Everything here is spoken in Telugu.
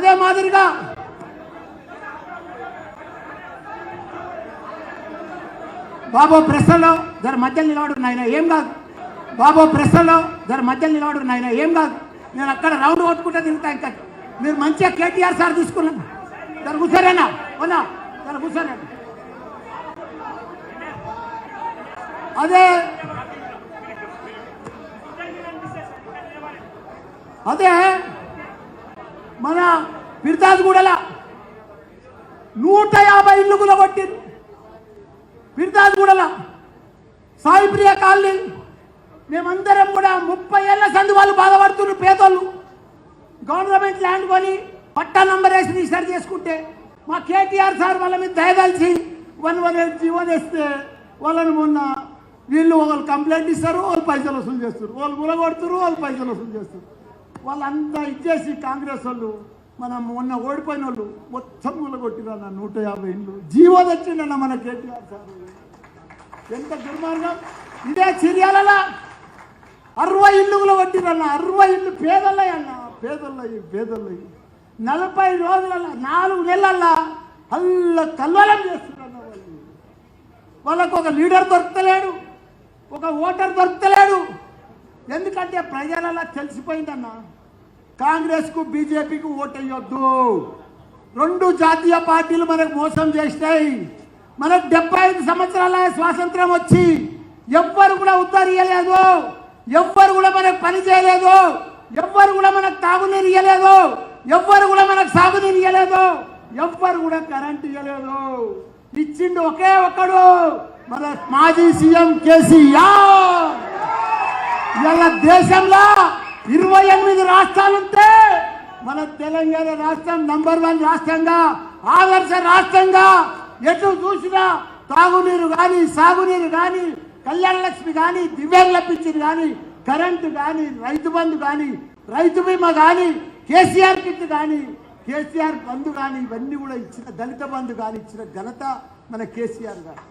అదే మాదిరిగా బాబు ప్రెస్లో జర మధ్యలో నిలబడు నాయన ఏం కాదు. బాబు ప్రెస్లో జర మధ్యలో నిలబడు నాయన ఏం కాదు. నేను అక్కడ రౌండ్ కొట్టుకుంటే తిరుగుతా. ఇంకా మీరు మంచిగా కేటీఆర్ సార్ తీసుకున్నాను. జర కూర్చోరేనా ఓనా జర కూర్చోరే. అదే మన పిర్దాజ్గూడలో 150 ఇళ్ళు కూలగొట్టింది. పిర్దాజ్గూడలో సాయిప్రియ కాలనీ మేమందరం కూడా 30 ఏళ్ల సంది వాళ్ళు బాధపడుతున్నారు. పేదోళ్ళు గవర్నమెంట్ ల్యాండ్ కొని పట్టా నంబర్ వేసి రిజిస్టర్ చేసుకుంటే మా కేటీఆర్ సార్ వాళ్ళ మీద దయదలిచి 118 జీవో తెస్తే వాళ్ళని మొన్న వీళ్ళు ఒకళ్ళు కంప్లైంట్ ఇస్తారు, వాళ్ళు పైసలు వసూలు చేస్తారు, వాళ్ళు కూలగొడుతున్నారు, వాళ్ళు పైసలు వసూలు చేస్తారు. వాళ్ళంతా ఇచ్చేసి కాంగ్రెస్ వాళ్ళు మనం మొన్న ఓడిపోయిన వాళ్ళు మొత్తం కూలగొట్టిరన్న 150 ఇళ్ళు జీవో తెచ్చిండన్న మన కేటీఆర్ సార్. ఎంత దుర్మార్గం. ఇదే చర్యాలలో 60 ఇళ్ళు కూలగొట్టిరన్న. 60 ఇళ్ళు పేదలయ్యి అన్న, పేదలయ్యి 40 రోజులలో 4 నెలల్లో కల్వలం చేస్తున్నారన్న. వాళ్ళకు ఒక లీడర్ దొరకలేడు, ఒక ఓటర్ దొరకలేడు. ఎందుకంటే ప్రజలలో తెలిసిపోయిందన్న కాంగ్రెస్కు బీజేపీకి ఓటేయొద్దు. 2 జాతీయ పార్టీలు మనకు మోసం చేస్తాయి. మనకు 75 సంవత్సరాల స్వాతంత్రం వచ్చి ఎవ్వరు కూడా ఉద్ధరియలేదు, ఎవ్వరు కూడా మనకు పని చేయలేదు, ఎవ్వరు కూడా మనకు తాగునీరు ఇవ్వలేదు, ఎవ్వరు కూడా మనకు సాగునీరు ఇవ్వలేదు, ఎవ్వరు కూడా కరెంట్ ఇవ్వలేదు. ఇచ్చిండు ఒకే ఒక్కడు మన మాజీ సీఎం కేసీఆర్. ఇలా దేశంలో 28 రాష్ట్రాలుంటే మన తెలంగాణ రాష్ట్రం నంబర్ 1 రాష్ట్రంగా, ఆదర్శ రాష్ట్రంగా. ఎటు చూసినా తాగునీరు కానీ, సాగునీరు కానీ, కళ్యాణ లక్ష్మి కానీ, దివ్యాంగుల పింఛన్ కానీ, కరెంటు కానీ, రైతు బంధు కానీ, రైతు బీమా కానీ, కేసీఆర్ కిట్ కానీ, కేసీఆర్ బంధు కానీ, ఇవన్నీ కూడా ఇచ్చిన, దళిత బంధు కానీ ఇచ్చిన ఘనత మన కేసీఆర్ గారు.